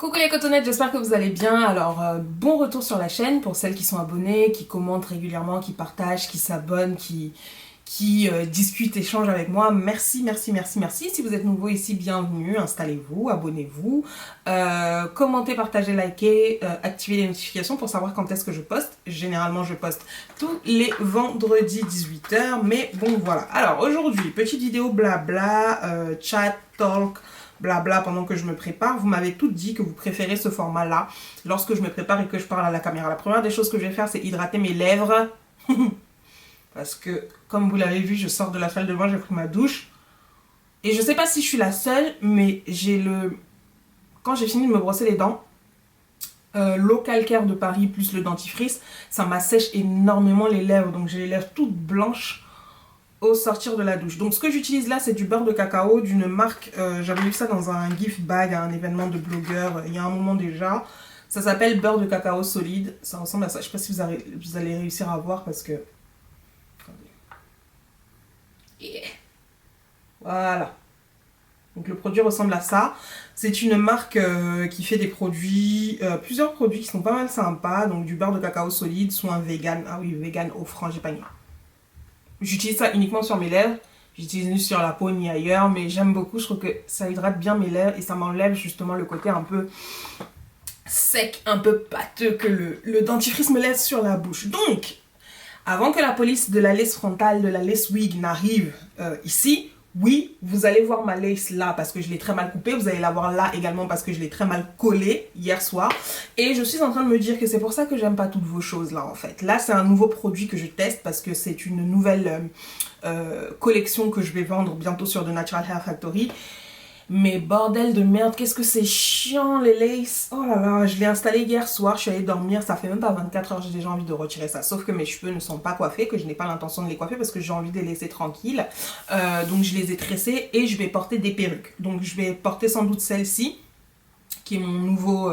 Coucou les cotonnettes, j'espère que vous allez bien. Alors, bon retour sur la chaîne pour celles qui sont abonnées, qui commentent régulièrement, qui partagent, qui s'abonnent, qui discutent, échangent avec moi. Merci, merci, merci, merci. Si vous êtes nouveau ici, bienvenue, installez-vous, abonnez-vous, commentez, partagez, likez, activez les notifications pour savoir quand est-ce que je poste. Généralement, je poste tous les vendredis 18h, mais bon, voilà. Alors, aujourd'hui, petite vidéo blabla, chat, talk, blabla pendant que je me prépare. Vous m'avez toutes dit que vous préférez ce format-là lorsque je me prépare et que je parle à la caméra. La première des choses que je vais faire, c'est hydrater mes lèvres. Parce que, comme vous l'avez vu, je sors de la salle de bain, j'ai pris ma douche. Et je sais pas si je suis la seule, mais quand j'ai fini de me brosser les dents, l'eau calcaire de Paris plus le dentifrice, ça m'assèche énormément les lèvres. Donc j'ai les lèvres toutes blanches au sortir de la douche. Donc ce que j'utilise là, c'est du beurre de cacao d'une marque, j'avais vu ça dans un gift bag à un événement de blogueurs il y a un moment déjà. Ça s'appelle beurre de cacao solide, ça ressemble à ça. Je sais pas si vous allez réussir à voir parce que... Yeah. Voilà. Donc le produit ressemble à ça. C'est une marque qui fait des produits, plusieurs produits qui sont pas mal sympas. Donc du beurre de cacao solide, soit un vegan. Ah oui, vegan au frangipani. J'utilise ça uniquement sur mes lèvres. J'utilise sur la peau ni ailleurs, mais j'aime beaucoup. Je trouve que ça hydrate bien mes lèvres et ça m'enlève justement le côté un peu sec, un peu pâteux que le dentifrice me laisse sur la bouche. Donc, avant que la police de la lace frontale, de la lace wig n'arrive ici, oui, vous allez voir ma lace là parce que je l'ai très mal coupée. Vous allez la voir là également parce que je l'ai très mal collée hier soir. Et je suis en train de me dire que c'est pour ça que j'aime pas toutes vos choses là en fait. Là, c'est un nouveau produit que je teste parce que c'est une nouvelle collection que je vais vendre bientôt sur The Natural Hair Factory. Mais bordel de merde, qu'est-ce que c'est chiant les laces. Oh là là, je l'ai installé hier soir, je suis allée dormir, ça fait même pas 24 heures, j'ai déjà envie de retirer ça. Sauf que mes cheveux ne sont pas coiffés, que je n'ai pas l'intention de les coiffer parce que j'ai envie de les laisser tranquilles. Donc je les ai tressés et je vais porter des perruques. Donc je vais porter sans doute celle-ci, qui est mon nouveau...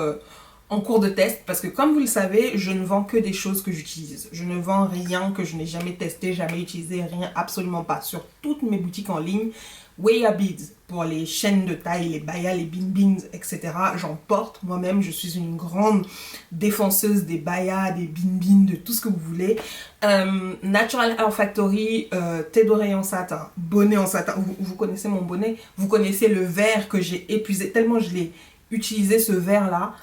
en cours de test, parce que comme vous le savez, je ne vends que des choses que j'utilise. Je ne vends rien que je n'ai jamais testé, jamais utilisé, rien, absolument pas. Sur toutes mes boutiques en ligne, Weya Beads, pour les chaînes de taille, les bayas, les bin bins, etc. J'en porte moi-même, je suis une grande défenseuse des bayas, des bin bins, de tout ce que vous voulez. Natural Hair Factory, thé d'oreille en satin, bonnet en satin. Vous connaissez mon bonnet, vous connaissez le verre que j'ai épuisé, tellement je l'ai utilisé ce verre-là.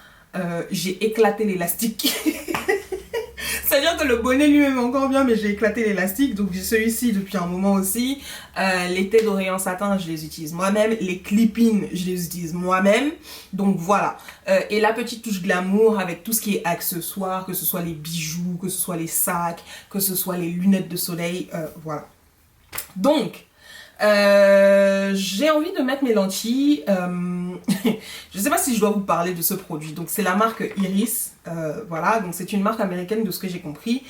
J'ai éclaté l'élastique. C'est-à-dire que le bonnet lui-même est encore bien, mais j'ai éclaté l'élastique. Donc j'ai celui-ci depuis un moment aussi. Les têtes d'oreiller en satin, je les utilise moi-même. Les clip-in, je les utilise moi-même. Donc voilà. Et la petite touche glamour avec tout ce qui est accessoires, que ce soit les bijoux, que ce soit les sacs, que ce soit les lunettes de soleil. Voilà. Donc... j'ai envie de mettre mes lentilles. Je sais pas si je dois vous parler de ce produit. Donc c'est la marque Iris. Voilà, donc c'est une marque américaine de ce que j'ai compris.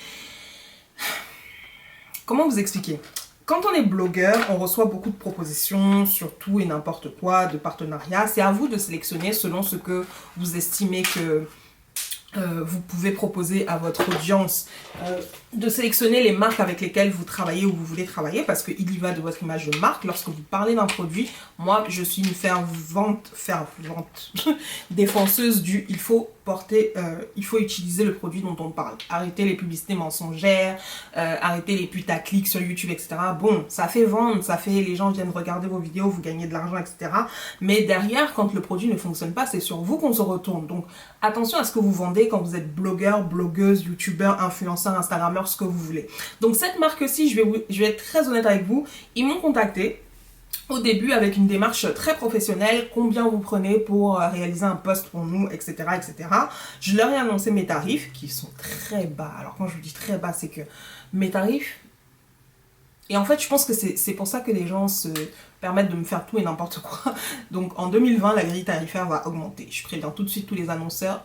Comment vous expliquer? Quand on est blogueur, on reçoit beaucoup de propositions sur tout et n'importe quoi, de partenariats. C'est à vous de sélectionner selon ce que vous estimez que vous pouvez proposer à votre audience, de sélectionner les marques avec lesquelles vous travaillez ou vous voulez travailler, parce qu'il y va de votre image de marque. Lorsque vous parlez d'un produit, moi je suis une fervente défenseuse du il faut porter, il faut utiliser le produit dont on parle. Arrêtez les publicités mensongères, arrêtez les putaclics sur YouTube, etc. Bon, ça fait vendre, ça fait les gens viennent regarder vos vidéos, vous gagnez de l'argent, etc. Mais derrière, quand le produit ne fonctionne pas, c'est sur vous qu'on se retourne. Donc attention à ce que vous vendez quand vous êtes blogueur, blogueuse, youtubeur, influenceur, instagrammeur, ce que vous voulez. Donc cette marque-ci, je vais être très honnête avec vous, ils m'ont contacté au début avec une démarche très professionnelle, combien vous prenez pour réaliser un post pour nous, etc., etc. Je leur ai annoncé mes tarifs qui sont très bas. Alors quand je vous dis très bas, c'est que mes tarifs... Et en fait, je pense que c'est pour ça que les gens se permettent de me faire tout et n'importe quoi. Donc en 2020, la grille tarifaire va augmenter. Je préviens tout de suite tous les annonceurs.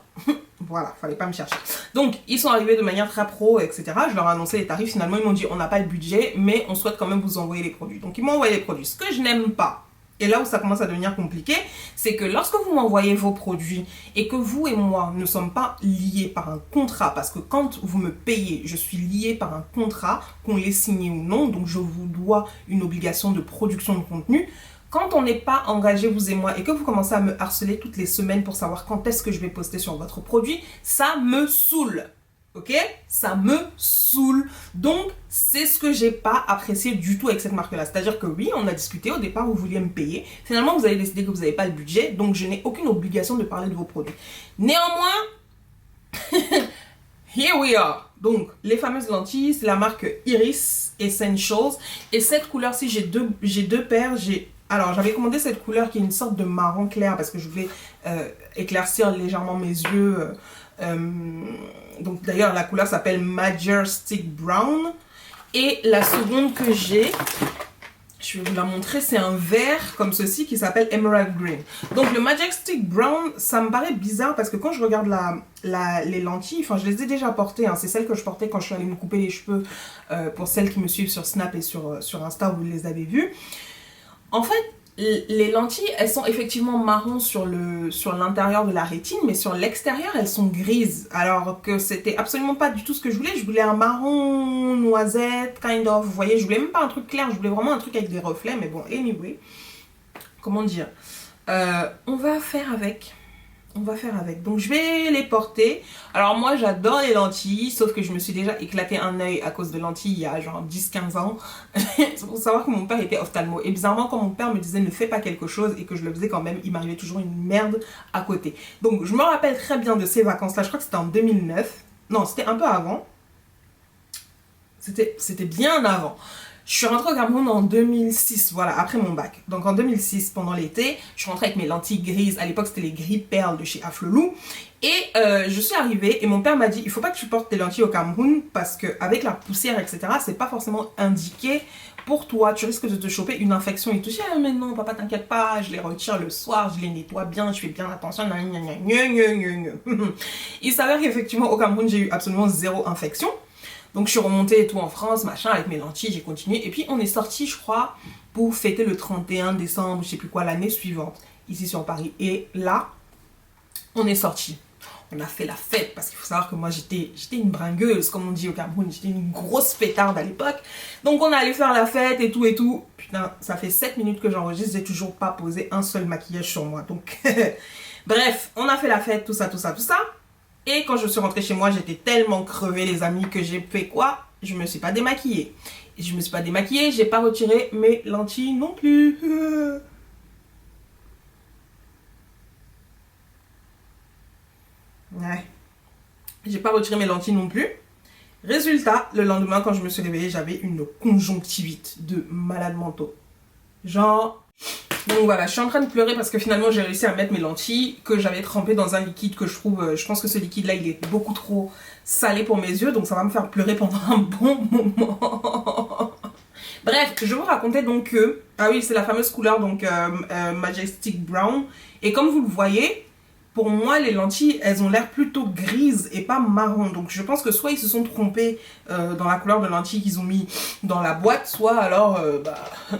Voilà, fallait pas me chercher. Donc, ils sont arrivés de manière très pro, etc. Je leur ai annoncé les tarifs. Finalement, ils m'ont dit, on n'a pas le budget, mais on souhaite quand même vous envoyer les produits. Donc, ils m'ont envoyé les produits. Ce que je n'aime pas, et là où ça commence à devenir compliqué, c'est que lorsque vous m'envoyez vos produits et que vous et moi ne sommes pas liés par un contrat, parce que quand vous me payez, je suis liée par un contrat, qu'on l'ait signé ou non, donc je vous dois une obligation de production de contenu. Quand on n'est pas engagé, vous et moi, et que vous commencez à me harceler toutes les semaines pour savoir quand est-ce que je vais poster sur votre produit, ça me saoule. Ok? Ça me saoule. Donc, c'est ce que j'ai pas apprécié du tout avec cette marque-là. C'est-à-dire que oui, on a discuté. Au départ, vous vouliez me payer. Finalement, vous avez décidé que vous n'avez pas le budget. Donc, je n'ai aucune obligation de parler de vos produits. Néanmoins, here we are. Donc, les fameuses lentilles, c'est la marque Iris Essentials. Et cette couleur-ci, j'ai deux paires. Alors, j'avais commandé cette couleur qui est une sorte de marron clair parce que je voulais éclaircir légèrement mes yeux. Donc, d'ailleurs, la couleur s'appelle Majestic Brown. Et la seconde que j'ai, je vais vous la montrer, c'est un vert comme ceci qui s'appelle Emerald Green. Donc, le Majestic Brown, ça me paraît bizarre parce que quand je regarde les lentilles, enfin, je les ai déjà portées. Hein, c'est celles que je portais quand je suis allée me couper les cheveux pour celles qui me suivent sur Snap et sur Insta, vous les avez vues. En fait, les lentilles, elles sont effectivement marron sur l'intérieur de la rétine, mais sur l'extérieur, elles sont grises. Alors que c'était absolument pas du tout ce que je voulais. Je voulais un marron noisette, kind of. Vous voyez, je voulais même pas un truc clair, je voulais vraiment un truc avec des reflets. Mais bon, anyway, comment dire, on va faire avec. On va faire avec. Donc, je vais les porter. Alors, moi, j'adore les lentilles, sauf que je me suis déjà éclaté un œil à cause de lentilles il y a genre 10-15 ans. C'est pour savoir que mon père était ophtalmo. Et bizarrement, quand mon père me disait ne fais pas quelque chose et que je le faisais quand même, il m'arrivait toujours une merde à côté. Donc, je me rappelle très bien de ces vacances-là. Je crois que c'était en 2009. Non, c'était un peu avant. C'était bien avant. Je suis rentrée au Cameroun en 2006, voilà, après mon bac. Donc en 2006, pendant l'été, je suis rentrée avec mes lentilles grises. À l'époque, c'était les gris perles de chez Afflelou. Et je suis arrivée et mon père m'a dit, il faut pas que tu portes tes lentilles au Cameroun parce qu'avec la poussière, etc., c'est pas forcément indiqué pour toi. Tu risques de te choper une infection. Et tout ça, mais non, papa, t'inquiète pas, je les retire le soir, je les nettoie bien, je fais bien attention. Il s'avère qu'effectivement, au Cameroun, j'ai eu absolument zéro infection. Donc je suis remontée et tout en France, machin, avec mes lentilles, j'ai continué. Et puis on est sorti, je crois, pour fêter le 31 décembre, je sais plus quoi, l'année suivante, ici sur Paris. Et là, on est sorti. On a fait la fête, parce qu'il faut savoir que moi j'étais une bringueuse, comme on dit au Cameroun, j'étais une grosse pétarde à l'époque. Donc on est allé faire la fête et tout et tout. Putain, ça fait 7 minutes que j'enregistre, j'ai toujours pas posé un seul maquillage sur moi. Donc, bref, on a fait la fête, tout ça, tout ça, tout ça. Et quand je suis rentrée chez moi, j'étais tellement crevée, les amis, que j'ai fait quoi? Je me suis pas démaquillée. Et je me suis pas démaquillée, j'ai pas retiré mes lentilles non plus. Ouais. J'ai pas retiré mes lentilles non plus. Résultat, le lendemain, quand je me suis réveillée, j'avais une conjonctivite de malade mentaux. Genre... Donc voilà, je suis en train de pleurer parce que finalement j'ai réussi à mettre mes lentilles que j'avais trempées dans un liquide que je trouve, je pense que ce liquide là il est beaucoup trop salé pour mes yeux, donc ça va me faire pleurer pendant un bon moment. Bref, je vous racontais donc que, ah oui, c'est la fameuse couleur donc Majestic Brown, et comme vous le voyez, pour moi, les lentilles, elles ont l'air plutôt grises et pas marron. Donc, je pense que soit ils se sont trompés dans la couleur de lentilles qu'ils ont mis dans la boîte, soit alors,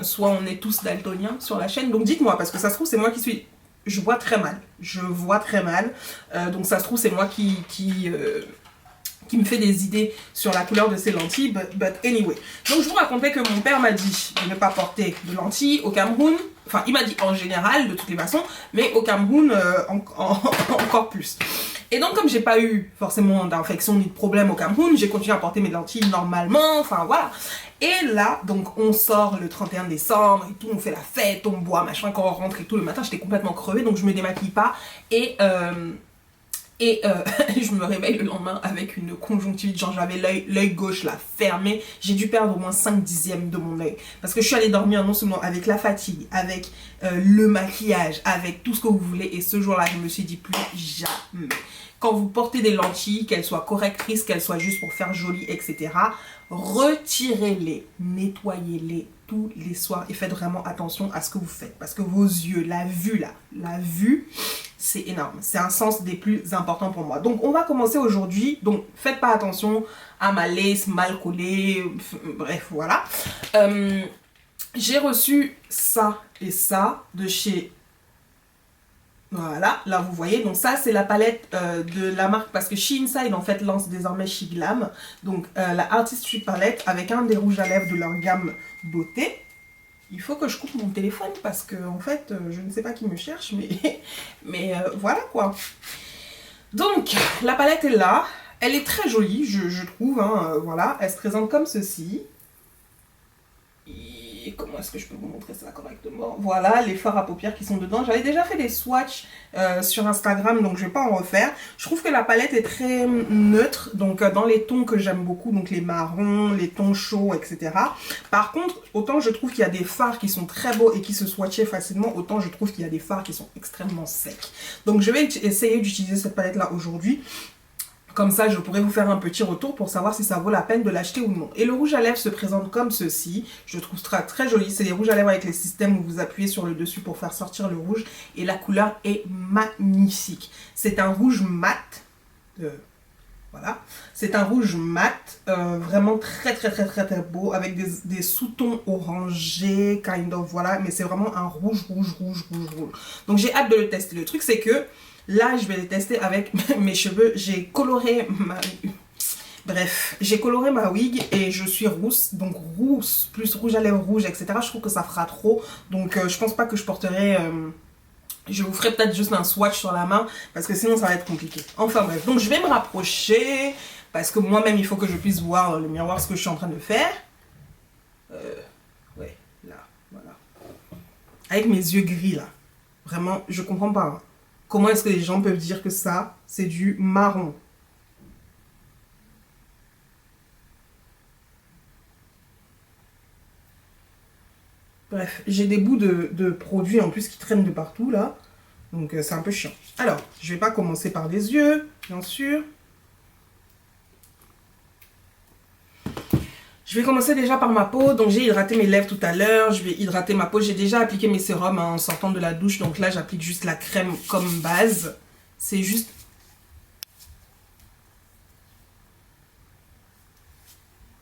soit on est tous daltoniens sur la chaîne. Donc, dites-moi, parce que ça se trouve, c'est moi qui suis... Je vois très mal. Je vois très mal. Donc, ça se trouve, c'est moi qui me fait des idées sur la couleur de ces lentilles, but anyway. Donc je vous racontais que mon père m'a dit de ne pas porter de lentilles au Cameroun. Enfin, il m'a dit en général, de toutes les façons, mais au Cameroun, encore plus. Et donc, comme j'ai pas eu forcément d'infection ni de problème au Cameroun, j'ai continué à porter mes lentilles normalement, enfin voilà. Et là, donc on sort le 31 décembre et tout, on fait la fête, on boit, machin, quand on rentre et tout, le matin, j'étais complètement crevée, donc je me démaquille pas. Et je me réveille le lendemain avec une conjonctivite, genre j'avais l'œil gauche là fermé, j'ai dû perdre au moins 5 dixièmes de mon œil parce que je suis allée dormir non seulement avec la fatigue, avec le maquillage, avec tout ce que vous voulez, et ce jour là je me suis dit plus jamais. Quand vous portez des lentilles, qu'elles soient correctrices, qu'elles soient juste pour faire joli, etc., retirez-les, nettoyez-les tous les soirs et faites vraiment attention à ce que vous faites. Parce que vos yeux, la vue, c'est énorme. C'est un sens des plus importants pour moi. Donc, on va commencer aujourd'hui. Donc, faites pas attention à ma lace mal collée. Bref, voilà. J'ai reçu ça et ça de chez... Voilà, là vous voyez, donc ça c'est la palette de la marque, parce que She Inside en fait lance désormais She Glam, donc la Artistry Palette avec un des rouges à lèvres de leur gamme beauté. il faut que je coupe mon téléphone parce que en fait, je ne sais pas qui me cherche, mais voilà quoi. Donc, la palette est là. Elle est très jolie, je trouve. Hein, voilà, elle se présente comme ceci. Et comment est-ce que je peux vous montrer ça correctement? Voilà, les fards à paupières qui sont dedans. J'avais déjà fait des swatchs sur Instagram, donc je ne vais pas en refaire. Je trouve que la palette est très neutre, donc dans les tons que j'aime beaucoup, donc les marrons, les tons chauds, etc. Par contre, autant je trouve qu'il y a des fards qui sont très beaux et qui se swatchaient facilement, autant je trouve qu'il y a des fards qui sont extrêmement secs. Donc je vais essayer d'utiliser cette palette-là aujourd'hui. Comme ça, je pourrais vous faire un petit retour pour savoir si ça vaut la peine de l'acheter ou non. Et le rouge à lèvres se présente comme ceci. Je trouve ça très joli. C'est des rouges à lèvres avec les systèmes où vous appuyez sur le dessus pour faire sortir le rouge. Et la couleur est magnifique. C'est un rouge mat. Voilà. C'est un rouge mat. Vraiment très beau. Avec des sous-tons orangés, kind of. Voilà. Mais c'est vraiment un rouge. Donc j'ai hâte de le tester. Le truc, c'est que là, je vais les tester avec mes cheveux. J'ai coloré ma... Bref, j'ai coloré ma wig et je suis rousse. Donc rousse, plus rouge à lèvres rouge, etc. Je trouve que ça fera trop. Donc je pense pas que je porterai... Je vous ferai peut-être juste un swatch sur la main parce que sinon ça va être compliqué. Enfin bref, donc je vais me rapprocher parce que moi-même il faut que je puisse voir dans le miroir ce que je suis en train de faire. Ouais, là, voilà. Avec mes yeux gris là. Vraiment, je comprends pas. Hein. Comment est-ce que les gens peuvent dire que ça, c'est du marron? Bref, j'ai des bouts de produits en plus qui traînent de partout là. Donc c'est un peu chiant. Alors, je vais pas commencer par les yeux, bien sûr. Je vais commencer déjà par ma peau. Donc j'ai hydraté mes lèvres tout à l'heure. Je vais hydrater ma peau. J'ai déjà appliqué mes sérums en sortant de la douche. Donc là, j'applique juste la crème comme base. C'est juste...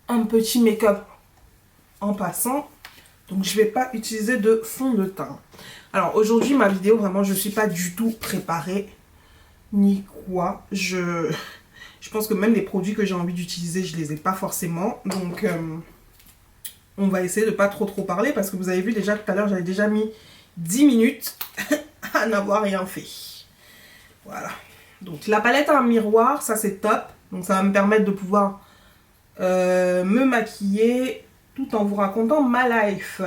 un petit make-up en passant. Donc je ne vais pas utiliser de fond de teint. Alors aujourd'hui, ma vidéo, vraiment, je ne suis pas du tout préparée. Ni quoi. Je pense que même les produits que j'ai envie d'utiliser, je ne les ai pas forcément. Donc on va essayer de ne pas trop parler. Parce que vous avez vu déjà tout à l'heure, j'avais déjà mis 10 minutes à n'avoir rien fait. Voilà. Donc la palette à un miroir, ça c'est top. Donc ça va me permettre de pouvoir me maquiller tout en vous racontant ma life.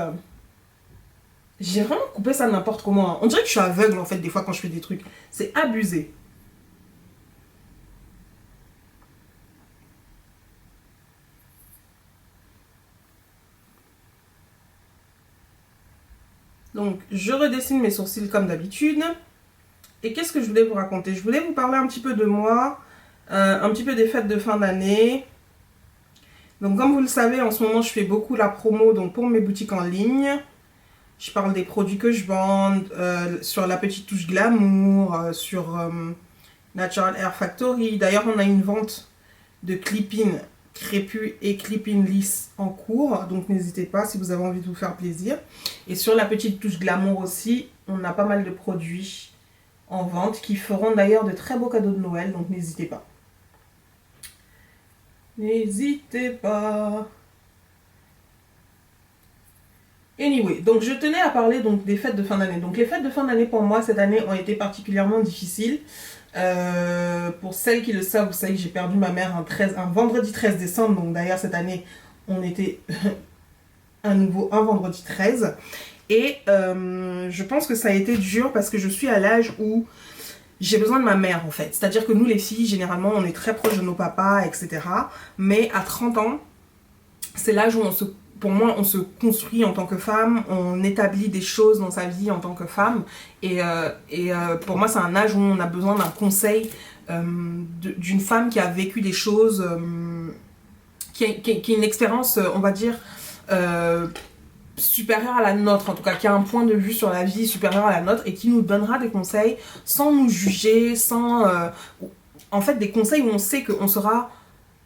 J'ai vraiment coupé ça n'importe comment. On dirait que je suis aveugle en fait des fois quand je fais des trucs. C'est abusé. Donc je redessine mes sourcils comme d'habitude. Et qu'est-ce que je voulais vous raconter? Je voulais vous parler un petit peu de moi, un petit peu des fêtes de fin d'année. Donc comme vous le savez, en ce moment je fais beaucoup la promo donc pour mes boutiques en ligne. Je parle des produits que je vends, sur la petite touche glamour, sur Natural Hair Factory. D'ailleurs on a une vente de clip-in crépus et clip-in lisse en cours. Donc n'hésitez pas si vous avez envie de vous faire plaisir. Et sur la petite touche glamour aussi, on a pas mal de produits en vente qui feront d'ailleurs de très beaux cadeaux de Noël. Donc n'hésitez pas. N'hésitez pas. Anyway, donc je tenais à parler donc des fêtes de fin d'année. Donc les fêtes de fin d'année pour moi cette année ont été particulièrement difficiles. Pour celles qui le savent, vous savez que j'ai perdu ma mère un vendredi 13 décembre. Donc d'ailleurs cette année on était un vendredi 13. Et je pense que ça a été dur parce que je suis à l'âge où j'ai besoin de ma mère en fait. C'est-à-dire que nous les filles, généralement, on est très proches de nos papas, etc. Mais à 30 ans, c'est l'âge où pour moi, on se construit en tant que femme, on établit des choses dans sa vie en tant que femme. Et pour moi, c'est un âge où on a besoin d'un conseil d'une femme qui a vécu des choses, qui a une expérience, on va dire, supérieure à la nôtre, en tout cas qui a un point de vue sur la vie supérieur à la nôtre et qui nous donnera des conseils sans nous juger, sans en fait des conseils où on sait qu'on sera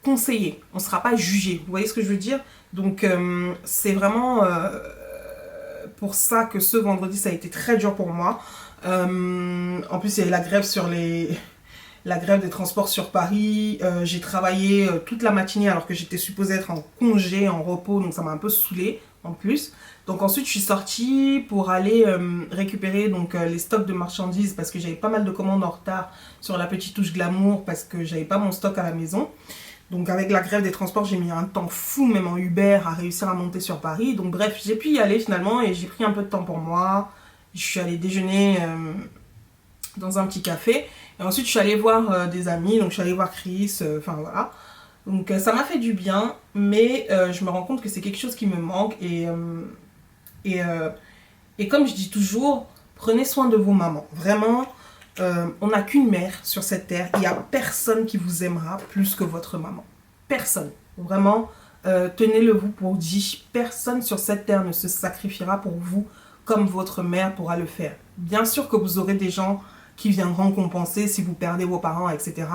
conseillé, on ne sera pas jugé, vous voyez ce que je veux dire? Donc c'est vraiment pour ça que ce vendredi ça a été très dur pour moi. En plus il y a eu la grève des transports sur Paris. J'ai travaillé toute la matinée alors que j'étais supposée être en congé, en repos, donc ça m'a un peu saoulée en plus. Donc ensuite je suis sortie pour aller récupérer donc les stocks de marchandises parce que j'avais pas mal de commandes en retard sur la petite touche glamour parce que j'avais pas mon stock à la maison. Donc avec la grève des transports, j'ai mis un temps fou, même en Uber, à réussir à monter sur Paris. Donc bref, j'ai pu y aller finalement et j'ai pris un peu de temps pour moi. Je suis allée déjeuner dans un petit café. Et ensuite, je suis allée voir des amis. Donc je suis allée voir Chris, enfin voilà. Donc ça m'a fait du bien, mais je me rends compte que c'est quelque chose qui me manque. Et, euh, et comme je dis toujours, prenez soin de vos mamans. Vraiment, on n'a qu'une mère sur cette terre. Il n'y a personne qui vous aimera plus que votre maman. Personne. Vraiment, tenez-le vous pour dit. Personne sur cette terre ne se sacrifiera pour vous comme votre mère pourra le faire. Bien sûr que vous aurez des gens qui viendront compenser si vous perdez vos parents, etc.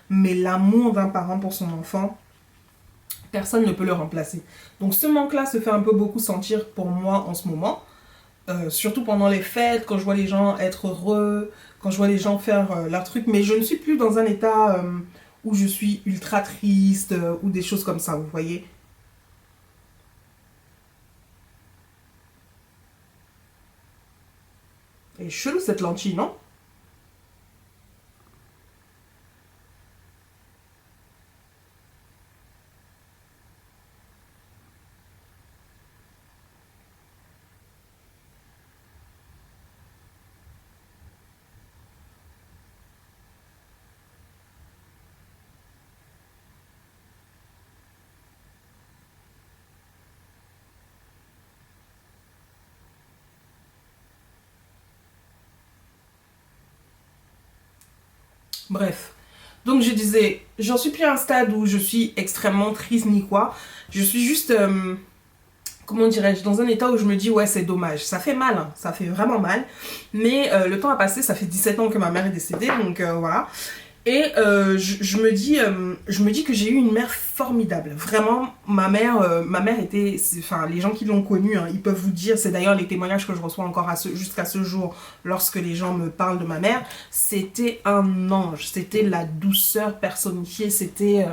Mais l'amour d'un parent pour son enfant, personne ne peut le remplacer. Donc ce manque-là se fait un peu beaucoup sentir pour moi en ce moment. Surtout pendant les fêtes, quand je vois les gens être heureux, quand je vois les gens faire leur truc. Mais je ne suis plus dans un état où je suis ultra triste ou des choses comme ça, vous voyez. Et chelou cette lentille, non? Bref. Donc je disais, j'en suis plus à un stade où je suis extrêmement triste ni quoi. Je suis juste, comment dirais-je, dans un état où je me dis, ouais, c'est dommage. Ça fait mal, hein, ça fait vraiment mal. Mais le temps a passé, ça fait 17 ans que ma mère est décédée, donc voilà. Et je me dis que j'ai eu une mère formidable. Vraiment, ma mère était, enfin, les gens qui l'ont connue, hein, ils peuvent vous dire, c'est d'ailleurs les témoignages que je reçois encore jusqu'à ce jour, lorsque les gens me parlent de ma mère, c'était un ange, c'était la douceur personnifiée, c'était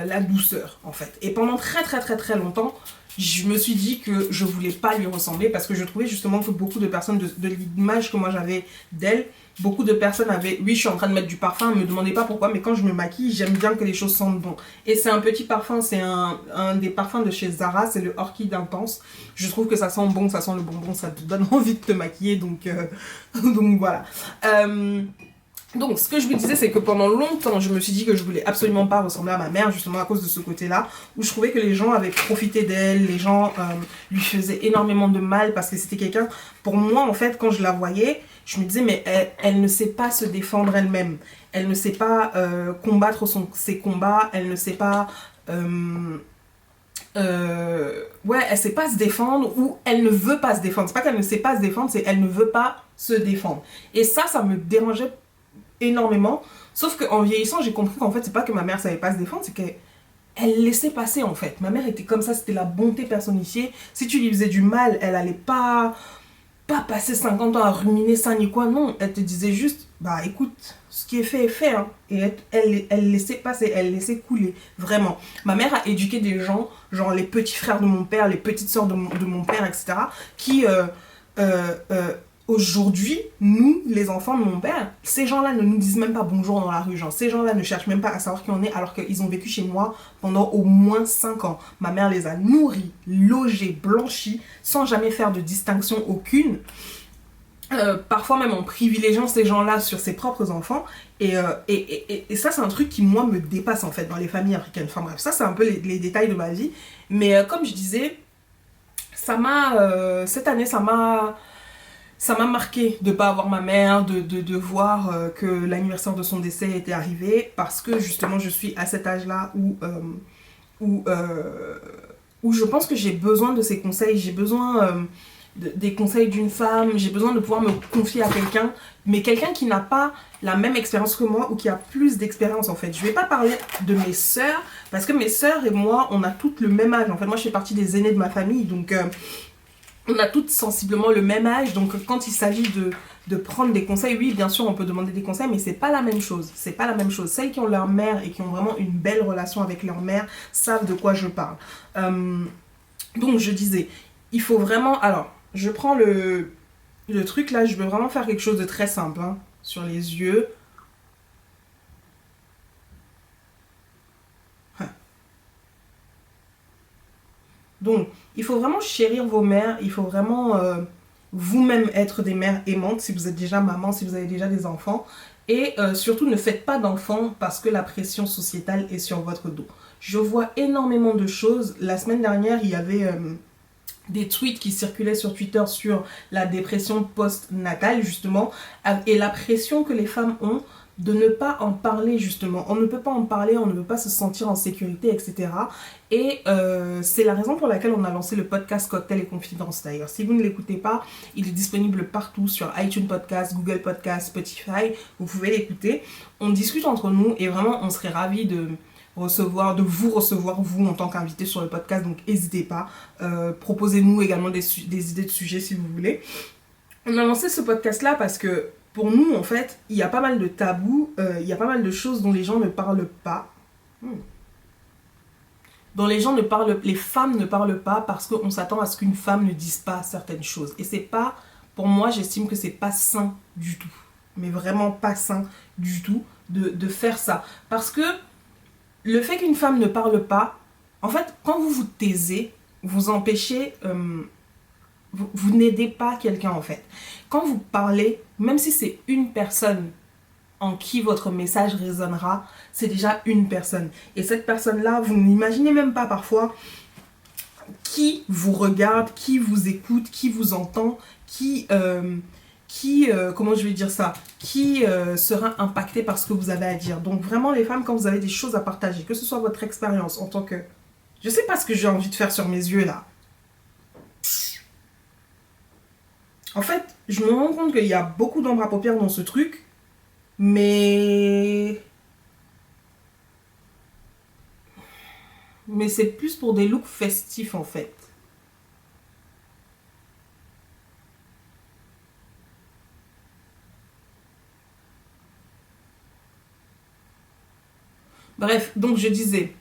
la douceur en fait. Et pendant très très très très longtemps, je me suis dit que je voulais pas lui ressembler parce que je trouvais justement que beaucoup de personnes, de l'image que moi j'avais d'elle, beaucoup de personnes avaient, oui je suis en train de mettre du parfum, me demandez pas pourquoi, mais quand je me maquille, j'aime bien que les choses sentent bon. Et c'est un petit parfum, c'est un des parfums de chez Zara, c'est le Orchid Intense. Je trouve que ça sent bon, ça sent le bonbon, ça te donne envie de te maquiller, donc, donc voilà. Donc, ce que je vous disais, c'est que pendant longtemps, je me suis dit que je voulais absolument pas ressembler à ma mère, justement à cause de ce côté-là, où je trouvais que les gens avaient profité d'elle, les gens lui faisaient énormément de mal, parce que c'était quelqu'un, pour moi, en fait, quand je la voyais, je me disais, mais elle ne sait pas se défendre elle-même, elle ne sait pas combattre ses combats, elle ne sait pas... ouais, elle sait pas se défendre, ou elle ne veut pas se défendre. C'est pas qu'elle ne sait pas se défendre, c'est elle ne veut pas se défendre. Et ça me dérangeait énormément. Sauf qu'en vieillissant, j'ai compris qu'en fait, c'est pas que ma mère savait pas se défendre, c'est qu'elle laissait passer en fait. Ma mère était comme ça, c'était la bonté personnifiée. Si tu lui faisais du mal, elle allait pas passer 50 ans à ruminer ça ni quoi, non. Elle te disait juste, bah écoute, ce qui est fait, hein. Et elle laissait passer, elle laissait couler, vraiment. Ma mère a éduqué des gens, genre les petits frères de mon père, les petites sœurs de mon père, etc., qui aujourd'hui, nous, les enfants de mon père, ces gens-là ne nous disent même pas bonjour dans la rue. Genre, ces gens-là ne cherchent même pas à savoir qui on est alors qu'ils ont vécu chez moi pendant au moins 5 ans. Ma mère les a nourris, logés, blanchis, sans jamais faire de distinction aucune. Parfois même en privilégiant ces gens-là sur ses propres enfants. Et ça, c'est un truc qui, moi, me dépasse en fait dans les familles africaines. Enfin bref, ça, c'est un peu les détails de ma vie. Mais comme je disais, cette année, ça m'a marqué de ne pas avoir ma mère, de voir que l'anniversaire de son décès était arrivé, parce que justement je suis à cet âge-là où, où je pense que j'ai besoin de ses conseils, j'ai besoin des conseils d'une femme, j'ai besoin de pouvoir me confier à quelqu'un, mais quelqu'un qui n'a pas la même expérience que moi ou qui a plus d'expérience en fait. Je ne vais pas parler de mes sœurs, parce que mes sœurs et moi, on a toutes le même âge. En fait, moi je fais partie des aînés de ma famille, donc... on a toutes sensiblement le même âge, donc quand il s'agit de prendre des conseils, oui, bien sûr, on peut demander des conseils, mais c'est pas la même chose. C'est pas la même chose. Celles qui ont leur mère et qui ont vraiment une belle relation avec leur mère savent de quoi je parle. Donc je disais, il faut vraiment... Alors, je prends le truc là, je veux vraiment faire quelque chose de très simple, hein, sur les yeux. Donc, il faut vraiment chérir vos mères, il faut vraiment vous-même être des mères aimantes si vous êtes déjà maman, si vous avez déjà des enfants. Et surtout, ne faites pas d'enfants parce que la pression sociétale est sur votre dos. Je vois énormément de choses. La semaine dernière, il y avait des tweets qui circulaient sur Twitter sur la dépression post-natale, justement, et la pression que les femmes ont de ne pas en parler, justement. On ne peut pas en parler, on ne peut pas se sentir en sécurité, etc. Et c'est la raison pour laquelle on a lancé le podcast Cocktail et Confidence, d'ailleurs. Si vous ne l'écoutez pas, il est disponible partout sur iTunes Podcast, Google Podcast, Spotify. Vous pouvez l'écouter. On discute entre nous et vraiment, on serait ravis de vous recevoir, vous, en tant qu'invité sur le podcast. Donc, n'hésitez pas. Proposez-nous également des idées de sujets si vous voulez. On a lancé ce podcast-là parce que, pour nous, en fait, il y a pas mal de tabous, il y a pas mal de choses dont les gens ne parlent pas. Dont les femmes ne parlent pas parce qu'on s'attend à ce qu'une femme ne dise pas certaines choses. Et c'est pas, pour moi, j'estime que c'est pas sain du tout. Mais vraiment pas sain du tout de faire ça. Parce que le fait qu'une femme ne parle pas, en fait, quand vous vous taisez, vous empêchez, vous n'aidez pas quelqu'un, en fait. Quand vous parlez, même si c'est une personne en qui votre message résonnera, c'est déjà une personne. Et cette personne-là, vous n'imaginez même pas parfois qui vous regarde, qui vous écoute, qui vous entend, comment je vais dire ça, qui sera impacté par ce que vous avez à dire. Donc vraiment, les femmes, quand vous avez des choses à partager, que ce soit votre expérience en tant que... Je sais pas ce que j'ai envie de faire sur mes yeux là. En fait, je me rends compte qu'il y a beaucoup d'ombre à paupières dans ce truc, mais c'est plus pour des looks festifs en fait. Bref, donc je disais,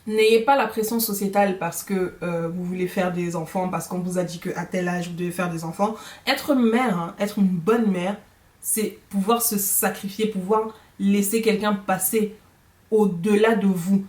n'ayez pas la pression sociétale parce que vous voulez faire des enfants, parce qu'on vous a dit qu'à tel âge vous devez faire des enfants. Être mère, hein, être une bonne mère, c'est pouvoir se sacrifier, pouvoir laisser quelqu'un passer au-delà de vous.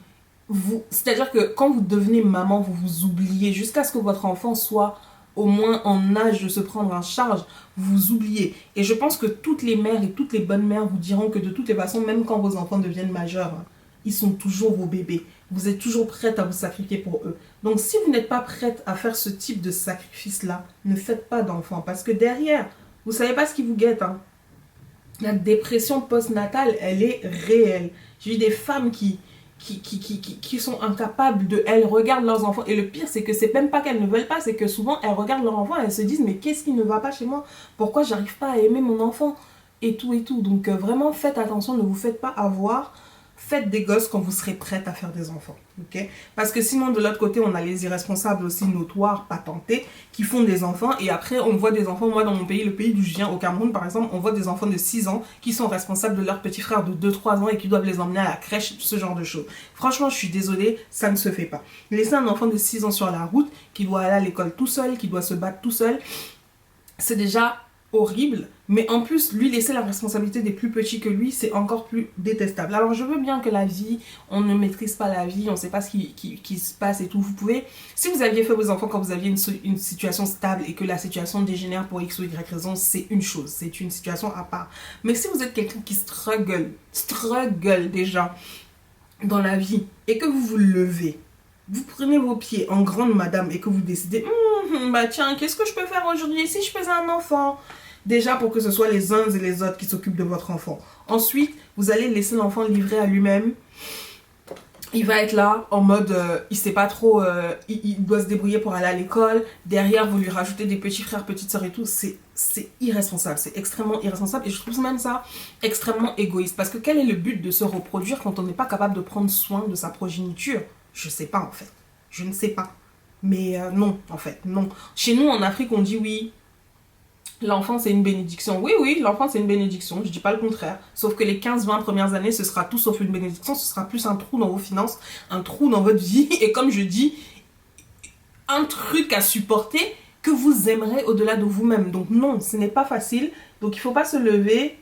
C'est-à-dire que quand vous devenez maman, vous vous oubliez jusqu'à ce que votre enfant soit au moins en âge de se prendre en charge, vous vous oubliez. Et je pense que toutes les mères et toutes les bonnes mères vous diront que de toutes les façons, même quand vos enfants deviennent majeurs, hein, ils sont toujours vos bébés. Vous êtes toujours prête à vous sacrifier pour eux. Donc si vous n'êtes pas prête à faire ce type de sacrifice-là, ne faites pas d'enfants. Parce que derrière, vous ne savez pas ce qui vous guette. Hein. La dépression postnatale, elle est réelle. J'ai vu des femmes qui sont incapables de... Elles regardent leurs enfants. Et le pire, c'est que c'est même pas qu'elles ne veulent pas, c'est que souvent, elles regardent leur enfant et elles se disent, mais qu'est-ce qui ne va pas chez moi? Pourquoi j'arrive pas à aimer mon enfant? Et tout, et tout. Donc vraiment, faites attention, ne vous faites pas avoir. Faites des gosses quand vous serez prête à faire des enfants. Okay? Parce que sinon, de l'autre côté, on a les irresponsables aussi notoires, patentés, qui font des enfants. Et après, on voit des enfants, moi dans mon pays, le pays d'où je viens, au Cameroun par exemple, on voit des enfants de 6 ans qui sont responsables de leurs petits frères de 2-3 ans et qui doivent les emmener à la crèche, ce genre de choses. Franchement, je suis désolée, ça ne se fait pas. Laisser un enfant de 6 ans sur la route, qui doit aller à l'école tout seul, qui doit se battre tout seul, c'est déjà horrible, mais en plus lui laisser la responsabilité des plus petits que lui, c'est encore plus détestable. Alors je veux bien que la vie, on ne maîtrise pas la vie, on ne sait pas ce qui se passe et tout. Vous pouvez, si vous aviez fait vos enfants quand vous aviez une situation stable et que la situation dégénère pour X ou Y raison, c'est une chose, c'est une situation à part. Mais si vous êtes quelqu'un qui struggle déjà dans la vie et que vous vous levez, vous prenez vos pieds en grande madame et que vous décidez, bah tiens, qu'est-ce que je peux faire aujourd'hui si je faisais un enfant? Déjà pour que ce soit les uns et les autres qui s'occupent de votre enfant. Ensuite, vous allez laisser l'enfant livré à lui-même. Il va être là en mode, il sait pas trop, il doit se débrouiller pour aller à l'école. Derrière, vous lui rajoutez des petits frères, petites sœurs et tout. C'est irresponsable, c'est extrêmement irresponsable. Et je trouve même ça extrêmement égoïste. Parce que quel est le but de se reproduire quand on n'est pas capable de prendre soin de sa progéniture? Je sais pas en fait. Je ne sais pas. Mais non, en fait, non. Chez nous, en Afrique, on dit oui. L'enfant, c'est une bénédiction. Oui, l'enfant, c'est une bénédiction. Je dis pas le contraire. Sauf que les 15-20 premières années, ce sera tout sauf une bénédiction. Ce sera plus un trou dans vos finances, un trou dans votre vie. Et comme je dis, un truc à supporter que vous aimerez au-delà de vous-même. Donc non, ce n'est pas facile. Donc il ne faut pas se lever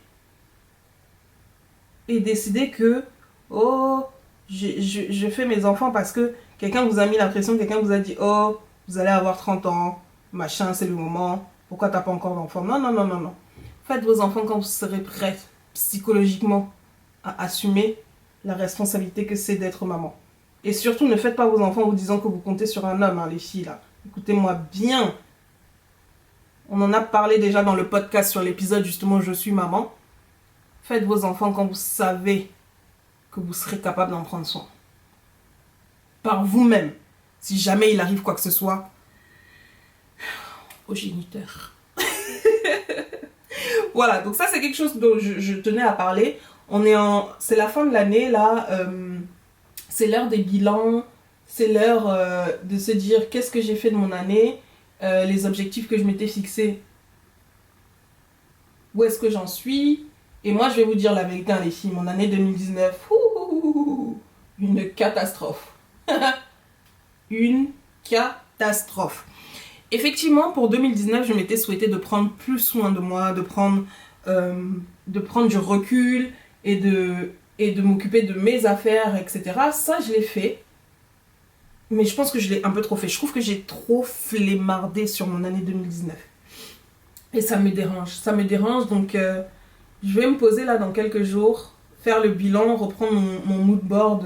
et décider que, oh, je fais mes enfants parce que quelqu'un vous a mis la pression, quelqu'un vous a dit, oh, vous allez avoir 30 ans, machin, c'est le moment, pourquoi t'as pas encore d'enfant? Non, non, non, non, non. Faites vos enfants quand vous serez prêts psychologiquement à assumer la responsabilité que c'est d'être maman. Et surtout, ne faites pas vos enfants en vous disant que vous comptez sur un homme, hein, les filles, là. Écoutez-moi bien. On en a parlé déjà dans le podcast sur l'épisode, justement, Je suis maman. Faites vos enfants quand vous savez que vous serez capable d'en prendre soin. Par vous-même. Si jamais il arrive quoi que ce soit au géniteur. Voilà, donc ça c'est quelque chose dont je tenais à parler. C'est la fin de l'année là, c'est l'heure des bilans, c'est l'heure de se dire qu'est-ce que j'ai fait de mon année, les objectifs que je m'étais fixés, où est-ce que j'en suis. Et moi je vais vous dire la vérité, hein, les filles, mon année 2019, une catastrophe. Une catastrophe. Effectivement, pour 2019, je m'étais souhaité de prendre plus soin de moi, de prendre du recul et de m'occuper de mes affaires, etc. Ça, je l'ai fait. Mais je pense que je l'ai un peu trop fait. Je trouve que j'ai trop flemmardé sur mon année 2019. Et ça me dérange. Ça me dérange, donc je vais me poser là dans quelques jours, faire le bilan, reprendre mon mood board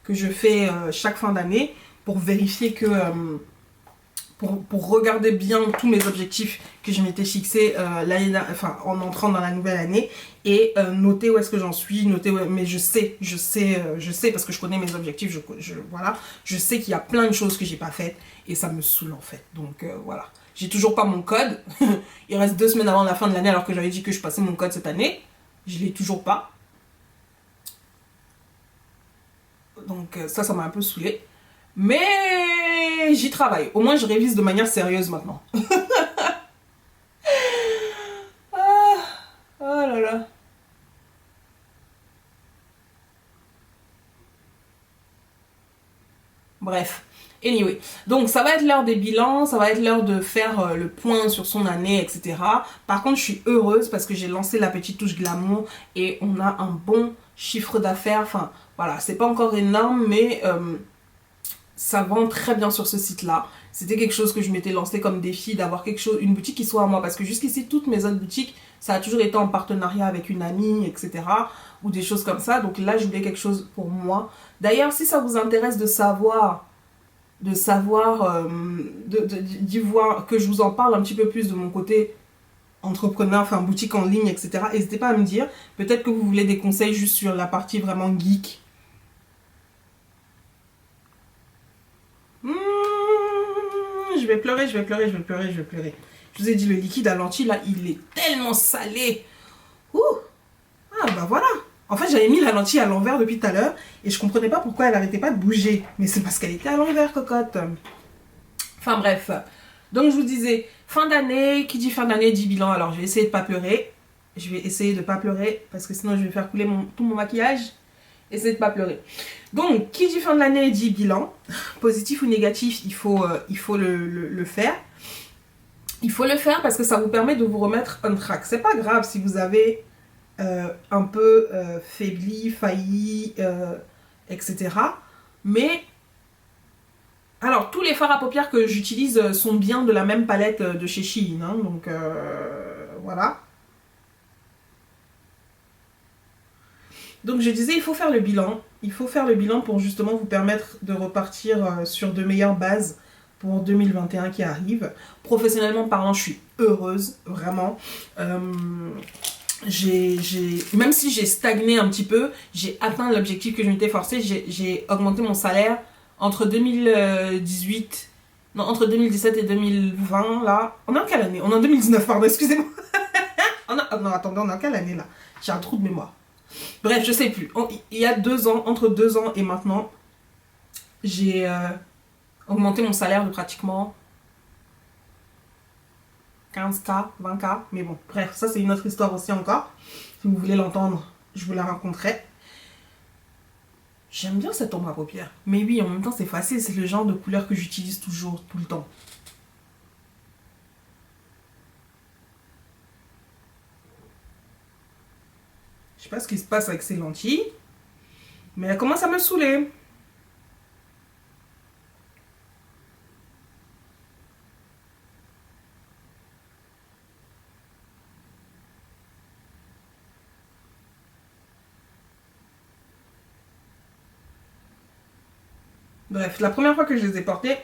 que je fais chaque fin d'année pour vérifier que... Pour regarder bien tous mes objectifs que je m'étais fixés en entrant dans la nouvelle année et noter où est-ce que j'en suis, mais je sais parce que je connais mes objectifs, voilà, je sais qu'il y a plein de choses que j'ai pas faites et ça me saoule en fait. Donc voilà, j'ai toujours pas mon code. Il reste 2 semaines avant la fin de l'année alors que j'avais dit que je passais mon code cette année, je l'ai toujours pas. Donc ça m'a un peu saoulée. Mais j'y travaille. Au moins, je révise de manière sérieuse maintenant. Ah, oh là là. Bref. Anyway. Donc, ça va être l'heure des bilans. Ça va être l'heure de faire le point sur son année, etc. Par contre, je suis heureuse parce que j'ai lancé la petite touche glamour et on a un bon chiffre d'affaires. Enfin, voilà. C'est pas encore énorme, mais... ça vend très bien sur ce site-là. C'était quelque chose que je m'étais lancé comme défi, d'avoir une boutique qui soit à moi. Parce que jusqu'ici, toutes mes autres boutiques, ça a toujours été en partenariat avec une amie, etc. Ou des choses comme ça. Donc là, je voulais quelque chose pour moi. D'ailleurs, si ça vous intéresse d'y voir, que je vous en parle un petit peu plus de mon côté entrepreneur, enfin boutique en ligne, etc. N'hésitez pas à me dire. Peut-être que vous voulez des conseils juste sur la partie vraiment geek. Je vais pleurer. Je vous ai dit, le liquide à lentilles, là, il est tellement salé. Ouh. Ah, bah voilà. En fait, j'avais mis la lentille à l'envers depuis tout à l'heure et je comprenais pas pourquoi elle arrêtait pas de bouger. Mais c'est parce qu'elle était à l'envers, cocotte. Enfin, bref. Donc, je vous disais, fin d'année, qui dit fin d'année dit bilan. Alors, je vais essayer de pas pleurer. Parce que sinon, je vais faire couler tout mon maquillage. Essayez de pas pleurer. Donc, qui dit fin de l'année dit bilan. Positif ou négatif, il faut le faire. Il faut le faire parce que ça vous permet de vous remettre on track. C'est pas grave si vous avez un peu faibli, failli, etc. Mais, alors, tous les fards à paupières que j'utilise sont bien de la même palette de chez Shein. Hein, donc, voilà. Donc je disais, il faut faire le bilan. Il faut faire le bilan pour justement vous permettre de repartir sur de meilleures bases pour 2021 qui arrive. Professionnellement parlant, je suis heureuse, vraiment. Même si j'ai stagné un petit peu, j'ai atteint l'objectif que je m'étais forcé. J'ai augmenté mon salaire entre 2017 et 2020, là. On est en quelle année? On est en 2019, pardon, excusez-moi. Non, attendez, on est en quelle année, là? J'ai un trou de mémoire. Bref, je sais plus. Il y a 2 ans, entre 2 ans et maintenant, j'ai augmenté mon salaire de pratiquement 15K, 20K. Mais bon, bref, ça c'est une autre histoire aussi encore. Si vous voulez l'entendre, je vous la raconterai. J'aime bien cette ombre à paupières. Mais oui, en même temps, c'est facile. C'est le genre de couleur que j'utilise toujours, tout le temps. Je sais pas ce qui se passe avec ces lentilles. Mais elle commence à me saouler. Bref, la première fois que je les ai portées,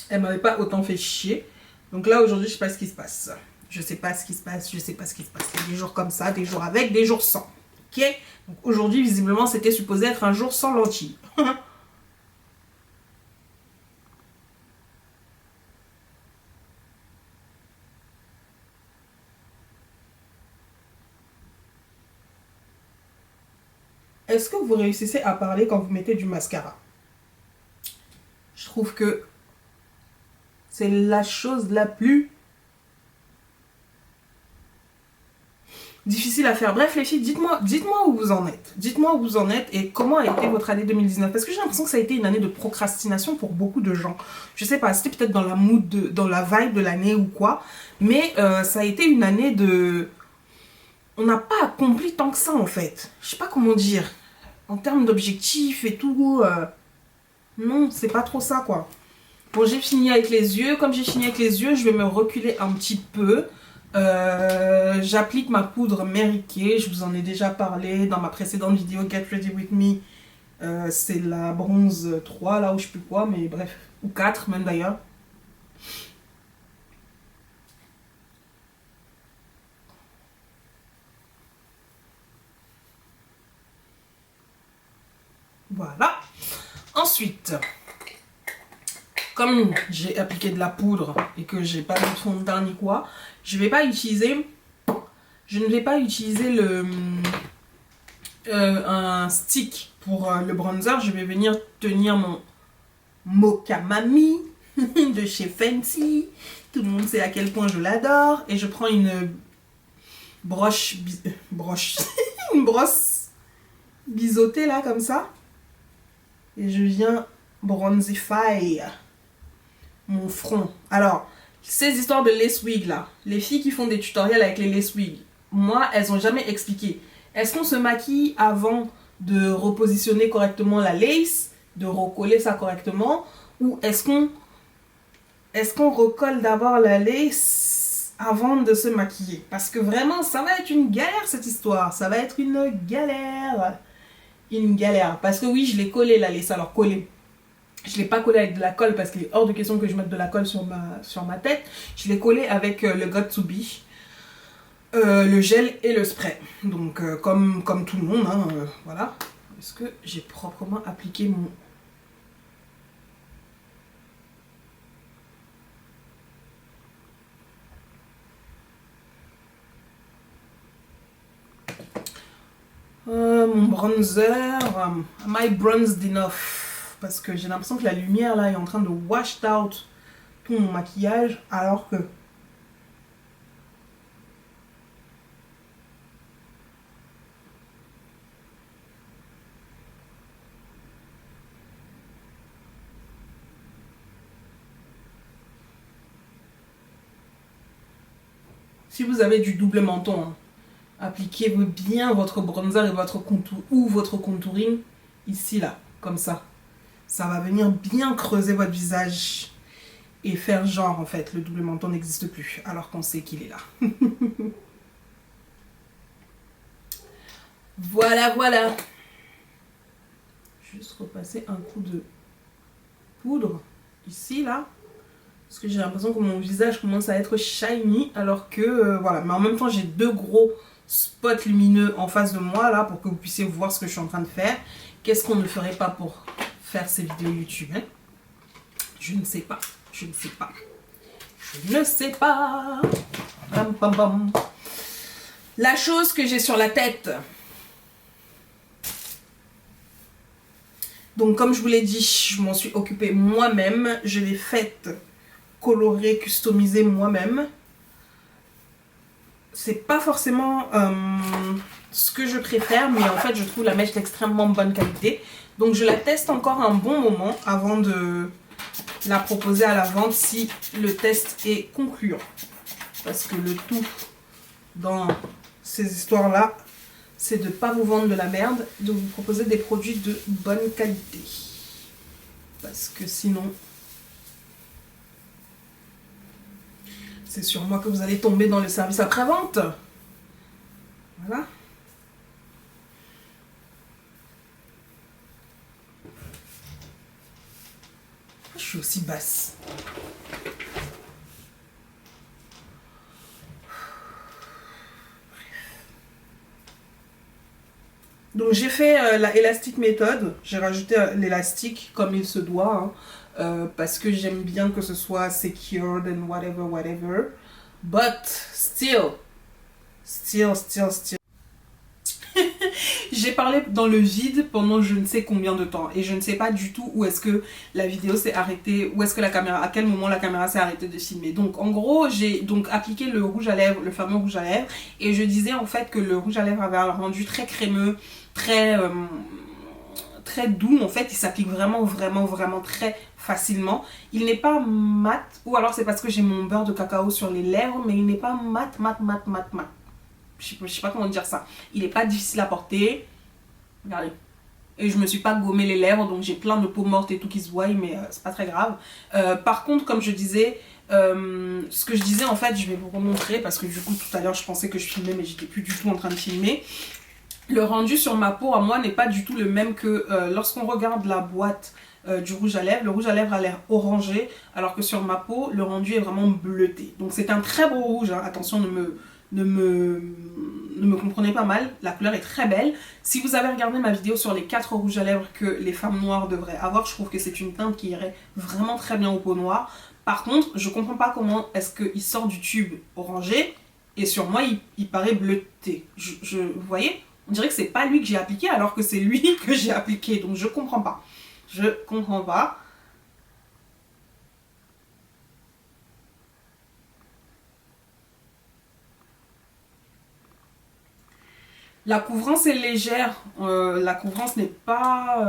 elles m'avaient pas autant fait chier. Donc là, aujourd'hui, je sais pas ce qui se passe. Je sais pas ce qui se passe, je sais pas ce qui se passe. Il y a des jours comme ça, des jours avec, des jours sans. Ok? Donc aujourd'hui, visiblement, c'était supposé être un jour sans lentilles. Est-ce que vous réussissez à parler quand vous mettez du mascara? Je trouve que c'est la chose la plus difficile à faire. Bref, les filles, dites-moi où vous en êtes. Dites-moi où vous en êtes et comment a été votre année 2019. Parce que j'ai l'impression que ça a été une année de procrastination pour beaucoup de gens. Je sais pas, c'était peut-être dans la mood, dans la vibe de l'année ou quoi. Mais ça a été une année de... On n'a pas accompli tant que ça en fait. Je sais pas comment dire. En termes d'objectifs et tout... non, c'est pas trop ça quoi. Bon, j'ai fini avec les yeux. Comme j'ai fini avec les yeux, je vais me reculer un petit peu. J'applique ma poudre Mary Kay. Je vous en ai déjà parlé dans ma précédente vidéo Get Ready With Me. C'est la bronze 3, là où je sais plus quoi, mais bref. Ou 4 même d'ailleurs. Voilà. Ensuite, comme j'ai appliqué de la poudre et que j'ai pas de fond de teint ni quoi, je ne vais pas utiliser un stick pour le bronzer. Je vais venir tenir mon Mocha Mami de chez Fenty. Tout le monde sait à quel point je l'adore. Et je prends une une brosse biseautée là comme ça. Et je viens bronzify mon front. Alors, ces histoires de lace wig là, les filles qui font des tutoriels avec les lace wig, moi, elles ont jamais expliqué. Est-ce qu'on se maquille avant de repositionner correctement la lace, de recoller ça correctement, ou est-ce qu'on recolle d'abord la lace avant de se maquiller? Parce que vraiment, ça va être une galère cette histoire. Ça va être une galère. Une galère. Parce que oui, je l'ai collé la lace. Alors collé. Je ne l'ai pas collé avec de la colle parce qu'il est hors de question que je mette de la colle sur ma tête. Je l'ai collé avec le Got2b, le gel et le spray. Donc comme tout le monde, hein, voilà. Est-ce que j'ai proprement appliqué mon... mon bronzer, am I bronzed enough? Parce que j'ai l'impression que la lumière là est en train de wash out tout mon maquillage, alors que si vous avez du double menton, hein, appliquez bien votre bronzer et votre contour ou votre contouring ici là, comme ça. Ça va venir bien creuser votre visage et faire genre en fait le double menton n'existe plus alors qu'on sait qu'il est là. Voilà, voilà. Juste repasser un coup de poudre ici là. Parce que j'ai l'impression que mon visage commence à être shiny alors que voilà. Mais en même temps j'ai deux gros spots lumineux en face de moi là pour que vous puissiez voir ce que je suis en train de faire. Qu'est-ce qu'on ne ferait pas pour faire ces vidéos YouTube, hein? Je ne sais pas. Je ne sais pas. Je ne sais pas. Bam, bam, bam. La chose que j'ai sur la tête. Donc comme je vous l'ai dit, je m'en suis occupée moi-même. Je l'ai faite colorer, customiser moi-même. c'est pas forcément ce que je préfère, mais en fait je trouve la mèche d'extrêmement bonne qualité. Donc je la teste encore un bon moment avant de la proposer à la vente si le test est concluant. Parce que le tout dans ces histoires-là, c'est de ne pas vous vendre de la merde, de vous proposer des produits de bonne qualité. Parce que sinon, c'est sur moi que vous allez tomber dans le service après-vente. Voilà. Je suis aussi basse. Donc j'ai fait la élastique méthode, j'ai rajouté l'élastique comme il se doit, hein, parce que j'aime bien que ce soit secured and whatever, whatever. But still. J'ai parlé dans le vide pendant je ne sais combien de temps et je ne sais pas du tout où est-ce que la vidéo s'est arrêtée, où est-ce que la caméra, à quel moment la caméra s'est arrêtée de filmer. Donc en gros j'ai donc appliqué le rouge à lèvres, le fameux rouge à lèvres, et je disais en fait que le rouge à lèvres avait un rendu très crémeux, très doux. En fait il s'applique vraiment très facilement. Il n'est pas mat, ou alors c'est parce que j'ai mon beurre de cacao sur les lèvres, mais il n'est pas mat. Je sais pas comment dire ça. Il n'est pas difficile à porter. Regardez. Et je me suis pas gommé les lèvres, donc j'ai plein de peau morte et tout qui se voient, mais c'est pas très grave. Par contre, comme je disais, ce que je disais en fait, je vais vous remontrer parce que du coup tout à l'heure je pensais que je filmais, mais j'étais plus du tout en train de filmer. Le rendu sur ma peau à moi n'est pas du tout le même que lorsqu'on regarde la boîte du rouge à lèvres. Le rouge à lèvres a l'air orangé, alors que sur ma peau, le rendu est vraiment bleuté. Donc c'est un très beau rouge, hein. Attention, ne me comprenez pas mal, la couleur est très belle. Si vous avez regardé ma vidéo sur les 4 rouges à lèvres que les femmes noires devraient avoir, je trouve que c'est une teinte qui irait vraiment très bien aux peaux noires. Par contre, je comprends pas comment est-ce qu'il sort du tube orangé et sur moi il paraît bleuté. Vous voyez, on dirait que c'est pas lui que j'ai appliqué alors que c'est lui que j'ai appliqué, donc je comprends pas. Je comprends pas. La couvrance est légère, la couvrance n'est pas,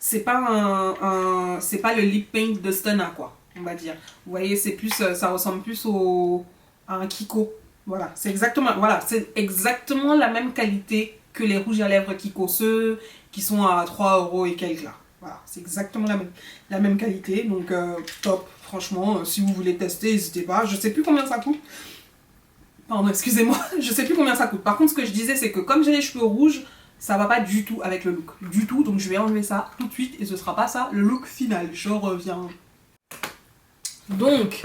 c'est pas c'est pas le lip paint de Stunna quoi, on va dire. Vous voyez, c'est plus, ça ressemble plus à un Kiko. Voilà, c'est exactement la même qualité que les rouges à lèvres Kiko, ceux qui sont à 3 € et quelques là. Voilà, c'est exactement la même qualité, donc top. Franchement, si vous voulez tester, n'hésitez pas. Je sais plus combien ça coûte. Pardon, excusez-moi, je sais plus combien ça coûte. Par contre, ce que je disais, c'est que comme j'ai les cheveux rouges, ça va pas du tout avec le look. Du tout, donc je vais enlever ça tout de suite et ce sera pas ça le look final. Je reviens. Donc,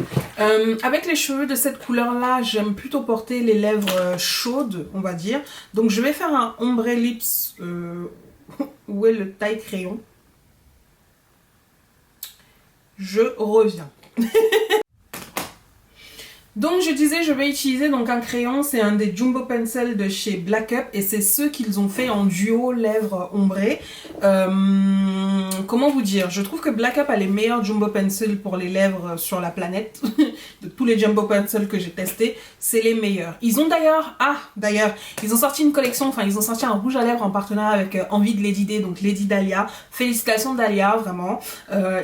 avec les cheveux de cette couleur-là, j'aime plutôt porter les lèvres chaudes, on va dire. Donc, je vais faire un ombre lips. Où est le taille crayon? Je reviens. Donc je disais, je vais utiliser donc un crayon, c'est un des Jumbo Pencil de chez Black Up et c'est ceux qu'ils ont fait en duo lèvres ombrées. Comment vous dire, je trouve que Black Up a les meilleurs Jumbo Pencil pour les lèvres sur la planète. De tous les Jumbo Pencil que j'ai testés, c'est les meilleurs. Ils ont d'ailleurs, ils ont sorti une collection, enfin ils ont sorti un rouge à lèvres en partenariat avec Envie de Lady D, donc Lady Dahlia. Félicitations Dahlia, vraiment.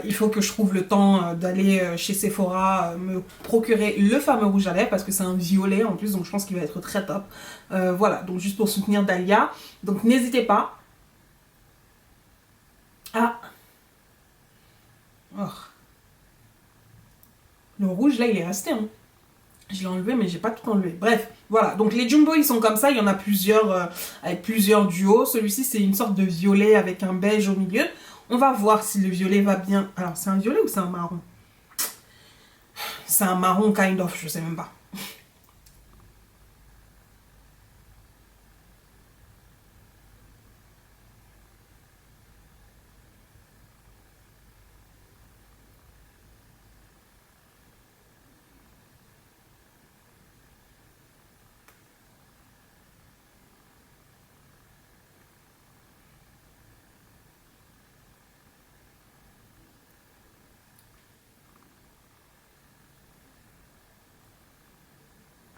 Il faut que je trouve le temps d'aller chez Sephora me procurer le fameux rouge à lèvres parce que c'est un violet en plus, donc je pense qu'il va être très top. Voilà, donc juste pour soutenir Dahlia. Donc n'hésitez pas. Oh. Le rouge là il est resté, hein. Je l'ai enlevé mais j'ai pas tout enlevé. Bref, voilà, donc les jumbo ils sont comme ça, il y en a plusieurs avec plusieurs duos. Celui-ci c'est une sorte de violet avec un beige au milieu. On va voir si le violet va bien. Alors c'est un violet ou c'est un marron? C'est un marron kind of, je sais même pas.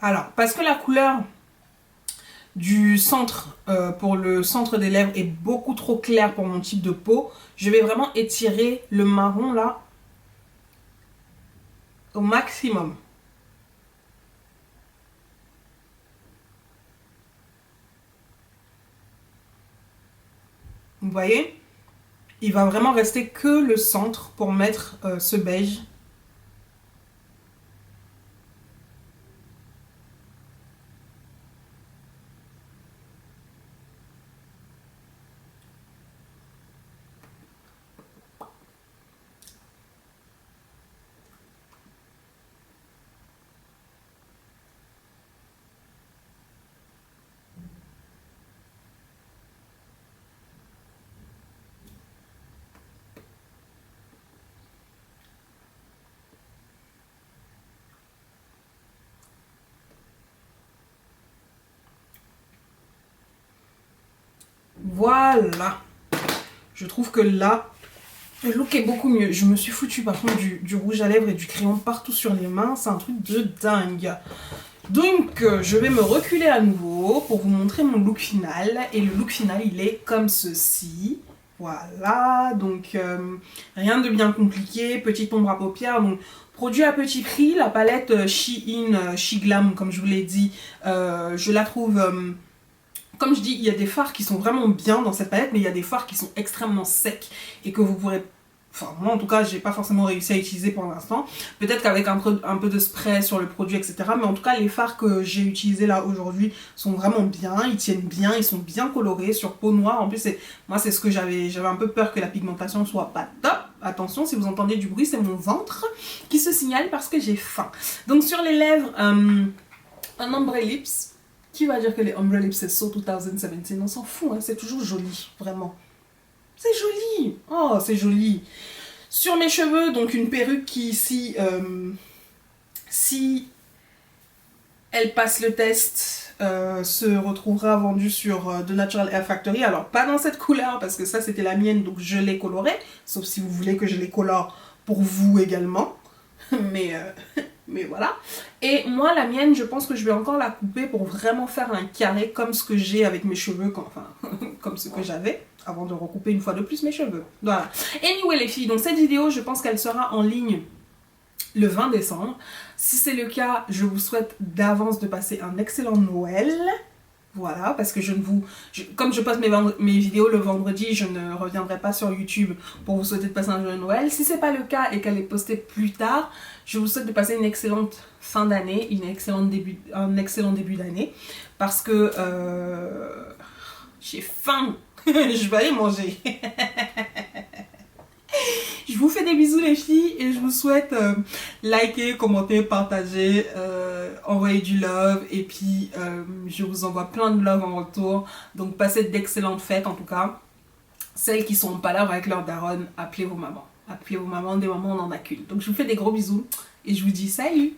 Alors, parce que la couleur du centre pour le centre des lèvres est beaucoup trop claire pour mon type de peau, je vais vraiment étirer le marron là au maximum. Vous voyez? Il va vraiment rester que le centre pour mettre ce beige. Voilà. Je trouve que là, le look est beaucoup mieux. Je me suis foutu par contre du rouge à lèvres et du crayon partout sur les mains. C'est un truc de dingue. Donc, je vais me reculer à nouveau pour vous montrer mon look final. Et le look final, il est comme ceci. Voilà. Donc, rien de bien compliqué. Petite ombre à paupières. Donc, produit à petit prix. La palette Shein, Sheglam, comme je vous l'ai dit, je la trouve... comme je dis, il y a des fards qui sont vraiment bien dans cette palette, mais il y a des fards qui sont extrêmement secs et que vous pourrez... Enfin, moi en tout cas, j'ai pas forcément réussi à utiliser pour l'instant. Peut-être qu'avec un peu de spray sur le produit, etc. Mais en tout cas, les fards que j'ai utilisés là aujourd'hui sont vraiment bien. Ils tiennent bien, ils sont bien colorés sur peau noire. En plus, moi, c'est ce que j'avais un peu peur que la pigmentation soit pas top. Attention, si vous entendez du bruit, c'est mon ventre qui se signale parce que j'ai faim. Donc sur les lèvres, un ombre lips. Qui va dire que les Umbrella Lips c'est so 2017? On s'en fout, hein, c'est toujours joli, vraiment. C'est joli. Oh, c'est joli. Sur mes cheveux, donc une perruque qui, si elle passe le test, se retrouvera vendue sur The Natural Hair Factory. Alors, pas dans cette couleur, parce que ça, c'était la mienne, donc je l'ai colorée. Sauf si vous voulez que je les colore pour vous également. Mais voilà. Et moi, la mienne, je pense que je vais encore la couper pour vraiment faire un carré comme ce que j'ai avec mes cheveux, enfin, comme ce que j'avais, avant de recouper une fois de plus mes cheveux. Voilà. Anyway, les filles, donc cette vidéo, je pense qu'elle sera en ligne le 20 décembre. Si c'est le cas, je vous souhaite d'avance de passer un excellent Noël. Voilà, parce que comme je poste mes vidéos le vendredi, je ne reviendrai pas sur YouTube pour vous souhaiter de passer un joyeux Noël. Si ce n'est pas le cas et qu'elle est postée plus tard, je vous souhaite de passer une excellente fin d'année, un excellent début d'année, parce que j'ai faim, je vais aller manger. Je vous fais des bisous les filles et je vous souhaite liker, commenter, partager, envoyer du love et puis je vous envoie plein de love en retour. Donc passez d'excellentes fêtes en tout cas. Celles qui sont pas là avec leur daronne, appelez vos mamans. Appelez vos mamans, des mamans on en a qu'une. Donc je vous fais des gros bisous et je vous dis salut.